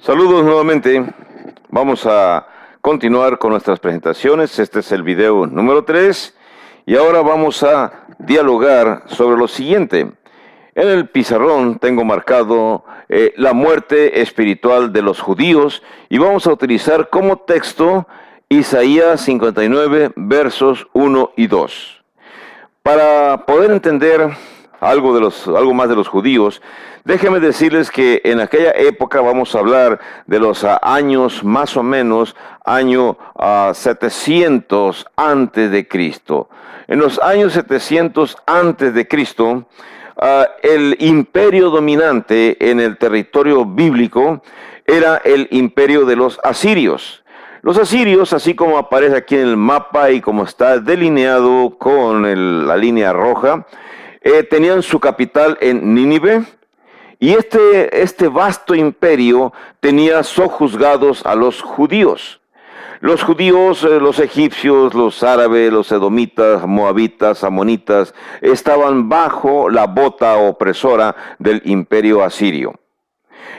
Saludos nuevamente. Vamos a continuar con nuestras presentaciones. Este es el video número 3 y ahora vamos a dialogar sobre lo siguiente. En el pizarrón tengo marcado la muerte espiritual de los judíos y vamos a utilizar como texto Isaías 59 versos 1 y 2. Para poder entender algo más de los judíos, déjenme decirles que en aquella época vamos a hablar de los años más o menos, año 700 antes de Cristo. En los años 700 antes de Cristo, el imperio dominante en el territorio bíblico era el imperio de los asirios. Los asirios, así como aparece aquí en el mapa y como está delineado con la línea roja, tenían su capital en Nínive, y este vasto imperio tenía sojuzgados a los judíos. Los judíos, los egipcios, los árabes, los edomitas, moabitas, amonitas, estaban bajo la bota opresora del imperio asirio.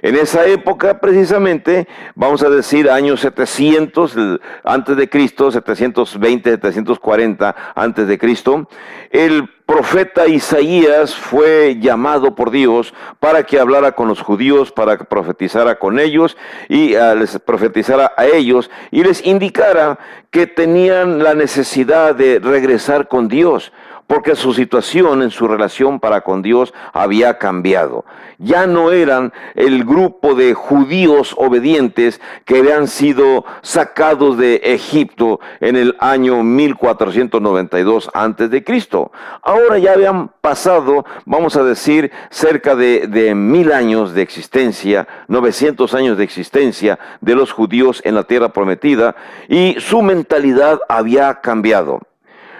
En esa época, precisamente, vamos a decir años 700 antes de Cristo, 720, 740 antes de Cristo, el profeta Isaías fue llamado por Dios para que hablara con los judíos, para que profetizara con ellos y les profetizara a ellos y les indicara que tenían la necesidad de regresar con Dios, porque su situación en su relación para con Dios había cambiado. Ya no eran el grupo de judíos obedientes que habían sido sacados de Egipto en el año 1492 antes de Cristo. Ahora ya habían pasado, vamos a decir, cerca de 1000 años de existencia, 900 años de existencia de los judíos en la tierra prometida, y su mentalidad había cambiado.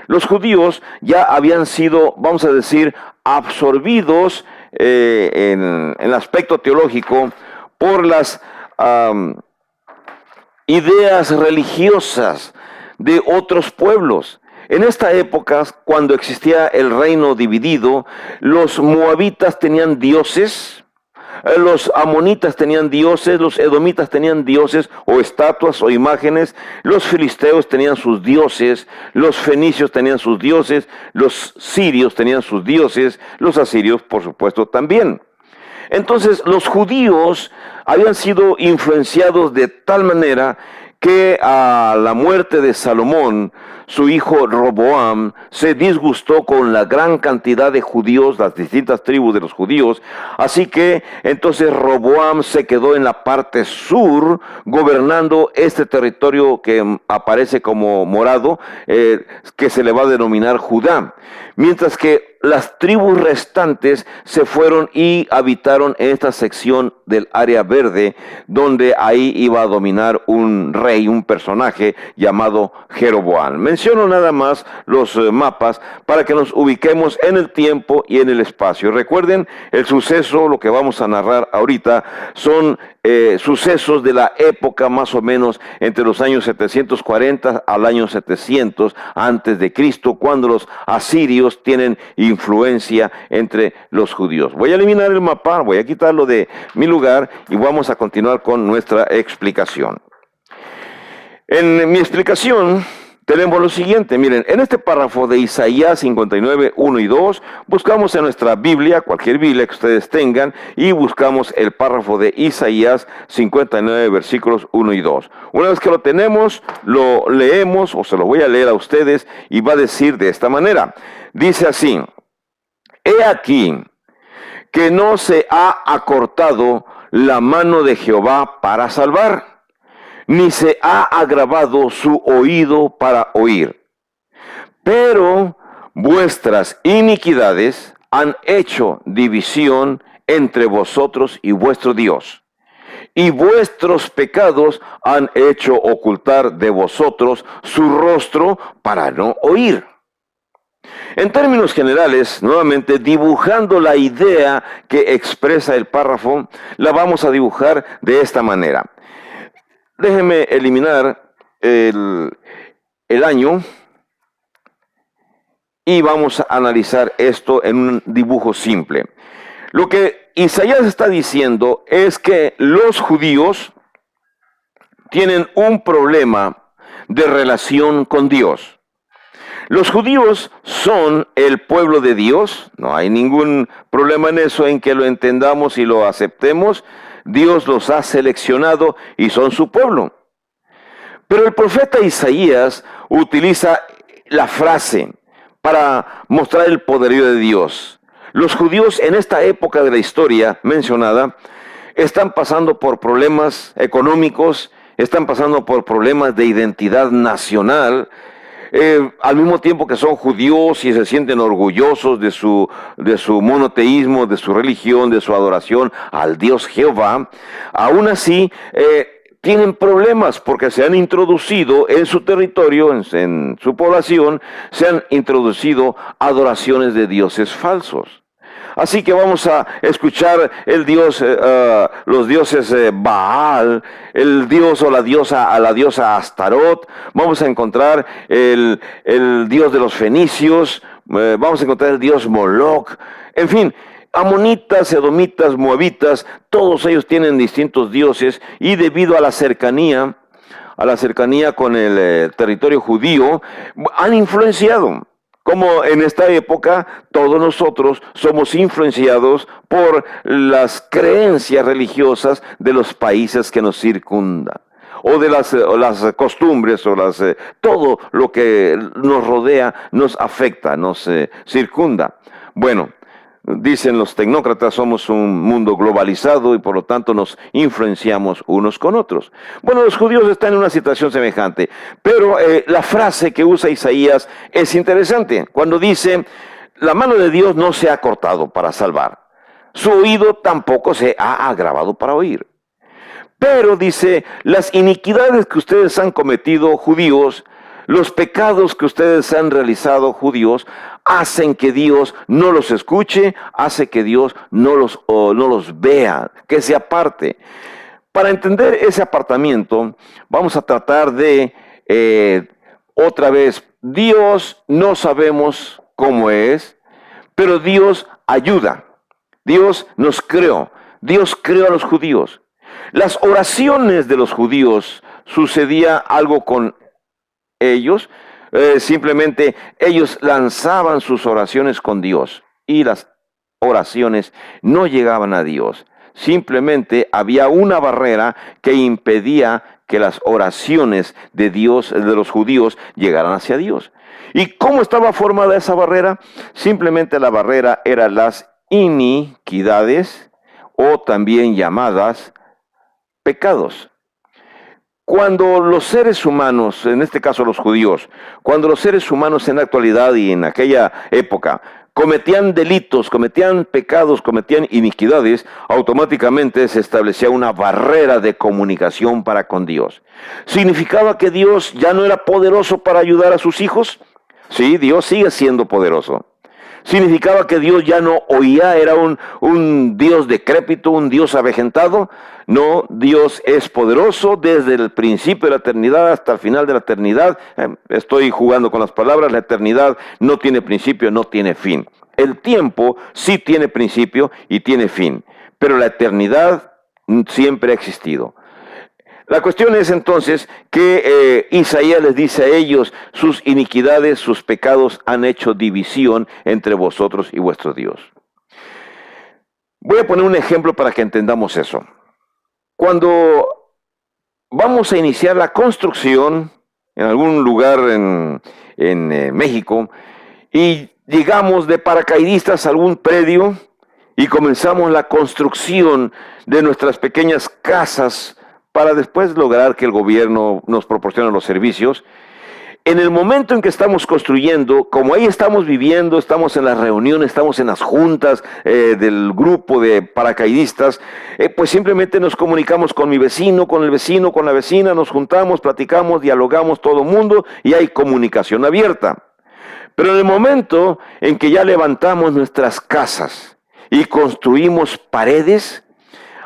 Los judíos ya habían sido, vamos a decir, absorbidos en el aspecto teológico por las ideas religiosas de otros pueblos. En esta época, cuando existía el reino dividido, los moabitas tenían dioses, los amonitas tenían dioses, los edomitas tenían dioses o estatuas o imágenes, los filisteos tenían sus dioses, los fenicios tenían sus dioses, los sirios tenían sus dioses, los asirios por supuesto también. Entonces los judíos habían sido influenciados de tal manera que a la muerte de Salomón, su hijo Roboam se disgustó con la gran cantidad de judíos, las distintas tribus de los judíos, así que entonces Roboam se quedó en la parte sur, gobernando este territorio que aparece como morado, que se le va a denominar Judá, mientras que las tribus restantes se fueron y habitaron en esta sección del área verde, donde ahí iba a dominar un rey, un personaje llamado Jeroboam. Menciono nada más los mapas para que nos ubiquemos en el tiempo y en el espacio. Recuerden, el suceso, lo que vamos a narrar ahorita, son sucesos de la época más o menos entre los años 740 al año 700 antes de Cristo, cuando los asirios tienen influencia entre los judíos. Voy a eliminar el mapa, voy a quitarlo de mi lugar y vamos a continuar con nuestra explicación. En mi explicación tenemos lo siguiente, miren, en este párrafo de Isaías 59, 1 y 2, buscamos en nuestra Biblia, cualquier Biblia que ustedes tengan, y buscamos el párrafo de Isaías 59, versículos 1 y 2. Una vez que lo tenemos, lo leemos, o se lo voy a leer a ustedes, y va a decir de esta manera. Dice así: He aquí que no se ha acortado la mano de Jehová para salvar, ni se ha agravado su oído para oír. Pero vuestras iniquidades han hecho división entre vosotros y vuestro Dios, y vuestros pecados han hecho ocultar de vosotros su rostro para no oír. En términos generales, nuevamente dibujando la idea que expresa el párrafo, la vamos a dibujar de esta manera. Déjenme eliminar el año y vamos a analizar esto en un dibujo simple. Lo que Isaías está diciendo es que los judíos tienen un problema de relación con Dios. Los judíos son el pueblo de Dios, no hay ningún problema en eso, en que lo entendamos y lo aceptemos. Dios los ha seleccionado y son su pueblo. Pero el profeta Isaías utiliza la frase para mostrar el poderío de Dios. Los judíos en esta época de la historia mencionada están pasando por problemas económicos, están pasando por problemas de identidad nacional, al mismo tiempo que son judíos y se sienten orgullosos de su monoteísmo, de su religión, de su adoración al Dios Jehová. Aún así, tienen problemas porque se han introducido en su territorio, en su población, se han introducido adoraciones de dioses falsos. Así que vamos a escuchar los dioses Baal, el dios o la diosa Astarot. Vamos a encontrar el dios de los fenicios, vamos a encontrar el dios Moloch. En fin, amonitas, edomitas, moabitas, todos ellos tienen distintos dioses y debido a la cercanía con el territorio judío, han influenciado. Como en esta época todos nosotros somos influenciados por las creencias religiosas de los países que nos circundan, o de las costumbres, todo lo que nos rodea nos afecta, nos circunda. Bueno, dicen los tecnócratas, somos un mundo globalizado y por lo tanto nos influenciamos unos con otros. Bueno, los judíos están en una situación semejante, pero la frase que usa Isaías es interesante. Cuando dice, la mano de Dios no se ha cortado para salvar, su oído tampoco se ha agravado para oír. Pero dice, las iniquidades que ustedes han cometido, judíos, los pecados que ustedes han realizado, judíos, hacen que Dios no los escuche, hace que Dios no los vea, que se aparte. Para entender ese apartamiento, vamos a tratar de, otra vez, Dios no sabemos cómo es, pero Dios ayuda. Dios nos creó. Dios creó a los judíos. Las oraciones de los judíos, sucedía algo con ellos, simplemente ellos lanzaban sus oraciones con Dios y las oraciones no llegaban a Dios. Simplemente había una barrera que impedía que las oraciones de Dios, de los judíos, llegaran hacia Dios. ¿Y cómo estaba formada esa barrera? Simplemente la barrera era las iniquidades, o también llamadas pecados. Cuando los seres humanos, en este caso los judíos, cuando los seres humanos en la actualidad y en aquella época cometían delitos, cometían pecados, cometían iniquidades, automáticamente se establecía una barrera de comunicación para con Dios. ¿Significaba que Dios ya no era poderoso para ayudar a sus hijos? Sí, Dios sigue siendo poderoso. ¿Significaba que Dios ya no oía, era un Dios decrépito, un Dios avejentado? No, Dios es poderoso desde el principio de la eternidad hasta el final de la eternidad. Estoy jugando con las palabras, la eternidad no tiene principio, no tiene fin. El tiempo sí tiene principio y tiene fin, pero la eternidad siempre ha existido. La cuestión es entonces que Isaías les dice a ellos, sus iniquidades, sus pecados han hecho división entre vosotros y vuestro Dios. Voy a poner un ejemplo para que entendamos eso. Cuando vamos a iniciar la construcción en algún lugar en México y llegamos de paracaidistas a algún predio y comenzamos la construcción de nuestras pequeñas casas para después lograr que el gobierno nos proporcione los servicios. En el momento en que estamos construyendo, como ahí estamos viviendo, estamos en las reuniones, estamos en las juntas del grupo de paracaidistas, pues simplemente nos comunicamos con mi vecino, con el vecino, con la vecina, nos juntamos, platicamos, dialogamos todo el mundo y hay comunicación abierta. Pero en el momento en que ya levantamos nuestras casas y construimos paredes,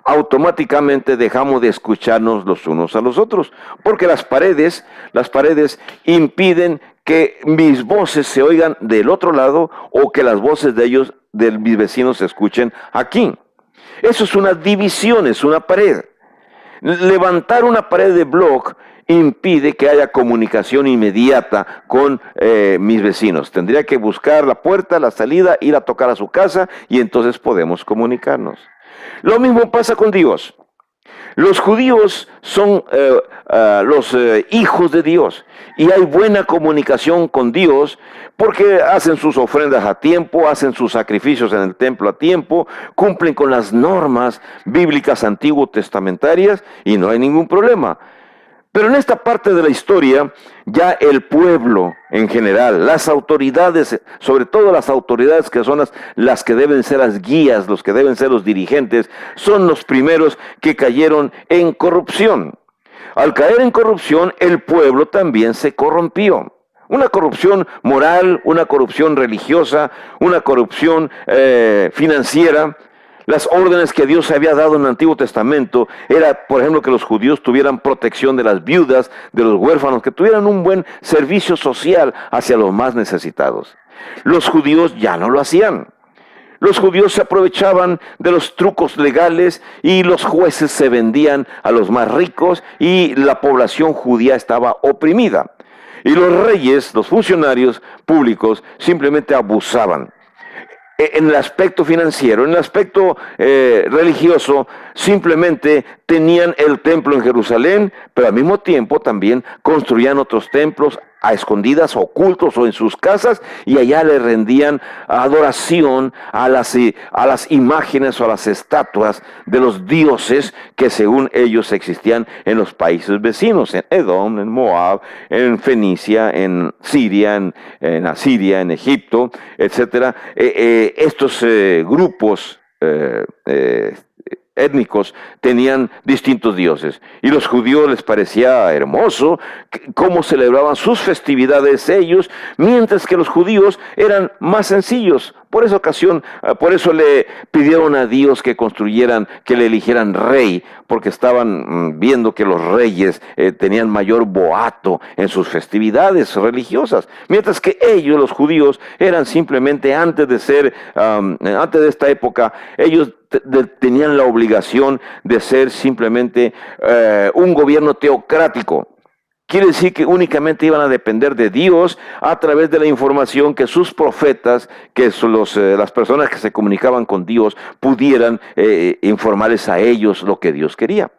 automáticamente dejamos de escucharnos los unos a los otros, porque las paredes impiden que mis voces se oigan del otro lado o que las voces de ellos de mis vecinos escuchen aquí. Eso es una división, es una pared. Levantar una pared de bloc impide que haya comunicación inmediata con mis vecinos. Tendría que buscar la puerta, la salida, ir a tocar a su casa y entonces podemos comunicarnos. Lo mismo pasa con Dios. Los judíos son los hijos de Dios y hay buena comunicación con Dios porque hacen sus ofrendas a tiempo, hacen sus sacrificios en el templo a tiempo, cumplen con las normas bíblicas antiguo testamentarias y no hay ningún problema. Pero en esta parte de la historia, ya el pueblo en general, las autoridades, sobre todo las autoridades que son las que deben ser las guías, los que deben ser los dirigentes, son los primeros que cayeron en corrupción. Al caer en corrupción, el pueblo también se corrompió. Una corrupción moral, una corrupción religiosa, una corrupción financiera. Las órdenes que Dios había dado en el Antiguo Testamento era, por ejemplo, que los judíos tuvieran protección de las viudas, de los huérfanos, que tuvieran un buen servicio social hacia los más necesitados. Los judíos ya no lo hacían. Los judíos se aprovechaban de los trucos legales y los jueces se vendían a los más ricos y la población judía estaba oprimida. Y los reyes, los funcionarios públicos, simplemente abusaban. En el aspecto financiero, en el aspecto religioso, simplemente tenían el templo en Jerusalén, pero al mismo tiempo también construían otros templos a escondidas, ocultos o en sus casas, y allá le rendían adoración a las imágenes o a las estatuas de los dioses que según ellos existían en los países vecinos, en Edom, en Moab, en Fenicia, en Siria, en Asiria, en Egipto, etc. Estos grupos étnicos tenían distintos dioses y los judíos les parecía hermoso cómo celebraban sus festividades ellos, mientras que los judíos eran más sencillos. Por esa ocasión, por eso le pidieron a Dios que construyeran, que le eligieran rey, porque estaban viendo que los reyes tenían mayor boato en sus festividades religiosas, mientras que ellos, los judíos, eran simplemente antes de esta época, ellos tenían la obligación de ser simplemente un gobierno teocrático. Quiere decir que únicamente iban a depender de Dios a través de la información que sus profetas, que las personas que se comunicaban con Dios, pudieran informarles a ellos lo que Dios quería.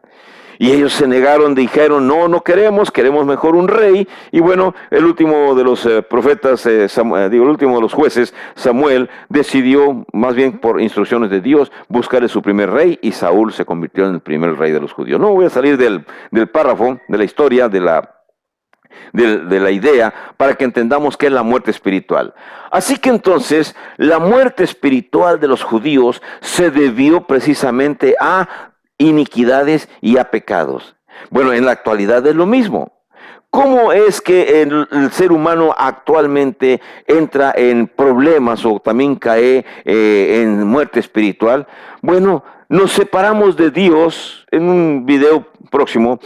Y ellos se negaron, dijeron, no queremos mejor un rey. Y bueno, el último de los profetas, el último de los jueces, Samuel, decidió, más bien por instrucciones de Dios, buscarle su primer rey, y Saúl se convirtió en el primer rey de los judíos. No voy a salir del párrafo, de la historia, de la idea, para que entendamos qué es la muerte espiritual. Así que entonces, la muerte espiritual de los judíos se debió precisamente a iniquidades y a pecados. Bueno, en la actualidad es lo mismo. ¿Cómo es que el ser humano actualmente entra en problemas o también cae en muerte espiritual? Bueno, nos separamos de Dios. En un video próximo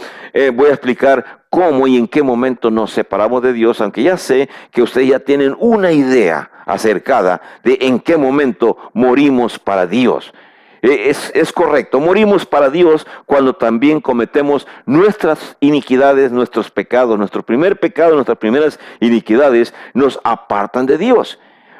voy a explicar cómo y en qué momento nos separamos de Dios, aunque ya sé que ustedes ya tienen una idea acercada de en qué momento morimos para Dios. Es correcto, morimos para Dios cuando también cometemos nuestras iniquidades, nuestros pecados. Nuestro primer pecado, nuestras primeras iniquidades nos apartan de Dios.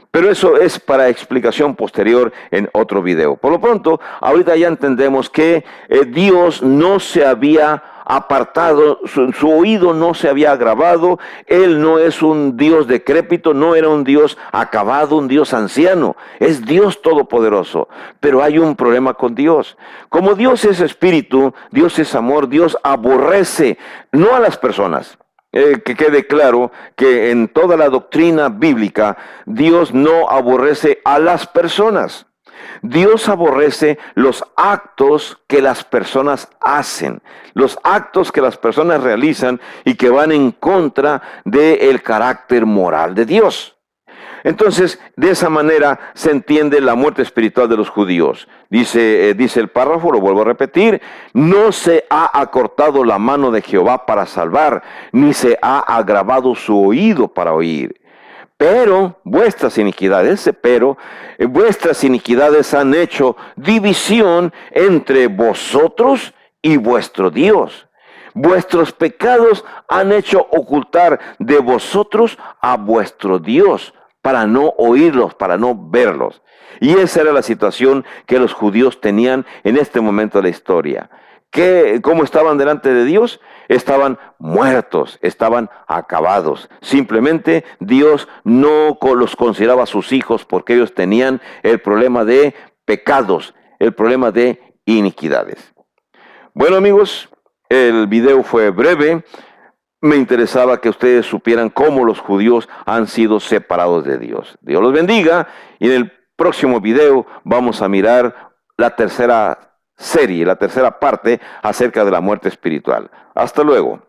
Pero eso es para explicación posterior en otro video. Por lo pronto, ahorita ya entendemos que Dios no se había apartado, su oído no se había agravado. Él no es un Dios decrépito, no era un Dios acabado, un Dios anciano. Es Dios todopoderoso. Pero hay un problema con Dios. Como Dios es espíritu, Dios es amor, Dios aborrece no a las personas. Que quede claro que en toda la doctrina bíblica, Dios no aborrece a las personas. Dios aborrece los actos que las personas hacen, los actos que las personas realizan y que van en contra del carácter moral de Dios. Entonces, de esa manera se entiende la muerte espiritual de los judíos. Dice el párrafo, lo vuelvo a repetir: no se ha acortado la mano de Jehová para salvar, ni se ha agravado su oído para oír. Pero vuestras iniquidades, vuestras iniquidades han hecho división entre vosotros y vuestro Dios. Vuestros pecados han hecho ocultar de vosotros a vuestro Dios, para no oírlos, para no verlos. Y esa era la situación que los judíos tenían en este momento de la historia. ¿Cómo estaban delante de Dios? Estaban muertos, estaban acabados. Simplemente Dios no los consideraba sus hijos porque ellos tenían el problema de pecados, el problema de iniquidades. Bueno, amigos, el video fue breve. Me interesaba que ustedes supieran cómo los judíos han sido separados de Dios. Dios los bendiga, y en el próximo video vamos a mirar la tercera serie, la tercera parte acerca de la muerte espiritual. Hasta luego.